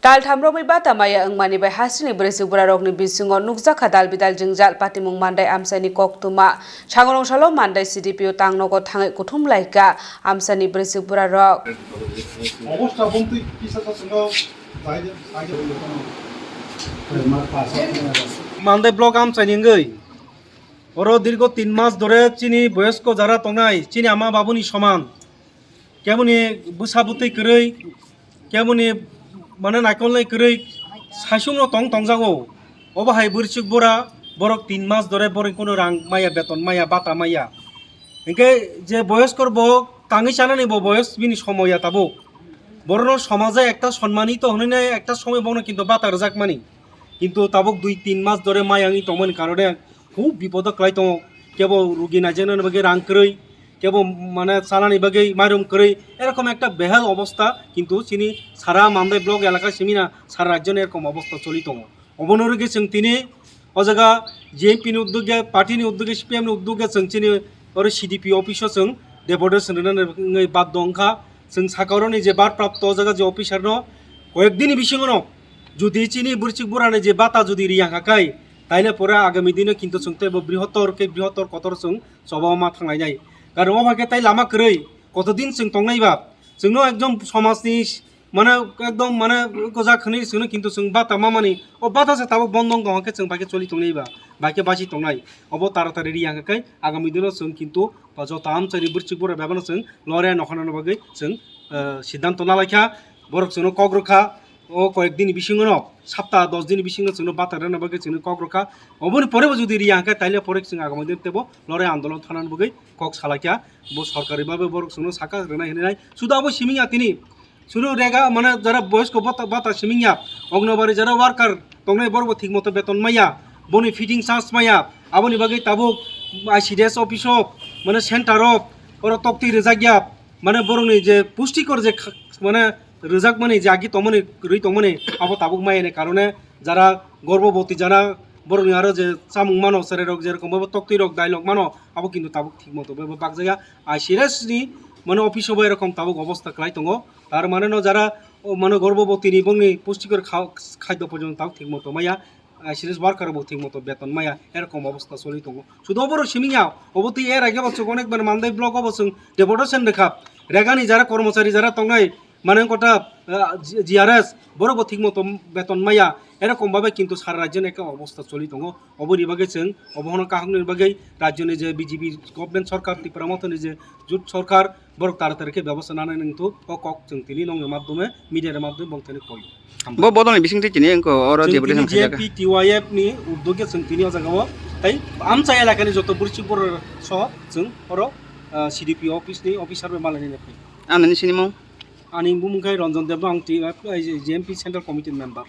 Dal thamromai bata maya angmani bai hasini beresik burarokni bisingo nukjaka dal bidal jingjal patimung mandai amsani koktuma changorong salo mandai CDPO tangnogo thangai kuthum laika amsani beresik burarok অবস্থা বলতে কি সাথে বাইরে আগে মানদাই block আমসানি ngei ওরো দীর্ঘ 3 মাস ধরে চিনি বয়স্ক যারা তংনাই চিনি আমা বাবুনি সমান কেমনি বুসাবুতৈ কरै কেমনি মানে নাইকলনাই কरै সাইসুংনো তংজাগো অবাহাই বৃশ্চিক বরা বরক 3 মাস ধরে বরে কোনো রাং মায়া বেতন মায়া বাতা মায়া একে যে বয়স্কর বক তাঙ্গি চানানি বয়স বিনি সময়া তাবো বড় সমাজে একটা সম্মানিত হনে একটা সময় বনো কিন্তু বাতার যাক মানি কিন্তু তাবক 2-3 মাস ধরে মায়াঙ্গি তমন কারণে খুব বিপদ ক্লাই তো কেবল রোগী না জেনে বাগে রাং কरै কেবল মানে চালানি বাগে মারুম কरै এরকম একটা বেহাল অবস্থা কিন্তু চিনি সারা মানদাই ব্লক এলাকা সিমিনা সারা রাজ্যে এরকম অবস্থা চলিত অবনরোগে जों তিনি অজায়গা জিএমপিনি উদ্যোগে পার্টিনি উদ্যোগে সিপিএমনি উদ্যোগে जों চিনি ওর সিডিপি অফিসও जों डेपुटेशन होनानै बाध्य अंखा जों साकावरनि जे बारप्राप्त जायगा जे अफिसार न कयेकदिन बिसिङाव जुदि चिनि बुरचिक बुरानि जे बाता जुदि रियाङाखै ताइले परे आगामी दिने किन्तु जों तेबो बृहत्तर कतर जों सभामा थांनाय जाय कारण अबाके ताइ लामा करै कतदिन जों तंनायबा जोंनो एकदम समाजनि माने एकदम माने गजाखनि जोंनो किन्तु जों बाता मामानि ओ बातासे ताबो बन्दं गहके जों बाके चलि तंनायबा बाके बासि तंनाय अब तारातारि रियाङाखै आगामी दिनाव जों किन्तु जत आमचारि बुरचिक बुरा बेबानो जों लरे नखनानो बागै जों सिद्धांत नालायखा बरक जोंनो कग्रखा ओ कयेकदिन बिसिङाव सप्ताह 10 दिन बिसिङाव जोंनो बातारनो बागै जोंनो कग्रखा अबनि परेबो जुदि रियाङाखै ताइले परे जों आगामी दिन तेबो लरे आन्दोलन थानानो बागै कक सालाखा बो सरकारि बाबे बरक जोंनो साका रनाय होनाय सुदा अब सिमिङा तिनि सुनो रेगा माने जरा बयस्क बाता सिमिङा अग्नबारि जरा वार्कार तंनाय बरबो ठीक मतो बेतन माया बनि फिटिंग चार्ज माया आबनि बागै ताबो आईसीडीएस ऑफिस ऑफ माने सेंटर ऑफ और तक्ति रजागिया माने बरंनि जे पुष्टिकर जे माने रजाक माने जागि तमने रै तमने अब ताबुक मायने कारणे जारा गर्भवती जाना बरंनि आरो जे सामुं मानो सरे रग जे रकम तक्ति रग डायलग मानो अब किन्तु ताबुक ठीक मतो बे बाग जायगा आईसीडीएस नि माने ऑफिस ऑफ एरकम ताबुक अवस्था क्लाय दङ तार माने न जारा माने गर्भवती नि बंनि पुष्टिकर खाद्य पर्यन्त ताबुक ठीक मतो माया आईसीडीएस वार्कार ठीक मतो बेतन माया एरकम अवस्था चलि दङ शुधु बर सिमिङा अबति एर आगे बस अनेक बार मानदाय ब्लक अबसं डेपुटेशन रेखा रेगानि जारा कर्मचारी जारा तंनाय माने कटा जीआरएस बरबो ठीक मतो बेतन माया एरकम भाबे किन्तु सारा राज्यनि एक अवस्था चलि दङ अबनि बागै जों अबहन काहंनि बागै राज्यनि जे बीजेपी गभर्नमेंट सरकार त्रिपुरा मतनि जे जुट सरकार बरक तारातारिखे व्यवस्था नानै नंतु कक जों तिनि नंनि माध्यमे मीडियानि माध्यमे बंथनि कय बो बदलनि बिसिंथि तिनि अंको और डेपुटेशन जेपी टीवाईएफ नि उद्योगे जों तिनि जागाव ताइ आमचा एलाकानि जत बुरचिकबर सह जों और सीडीपी ऑफिसनि ऑफिसार मालानि फै आननि सिनिमौ आनि बुमुखाय रंजन देव आं जेएमपी सेंट्रल कमिटि मेम्बार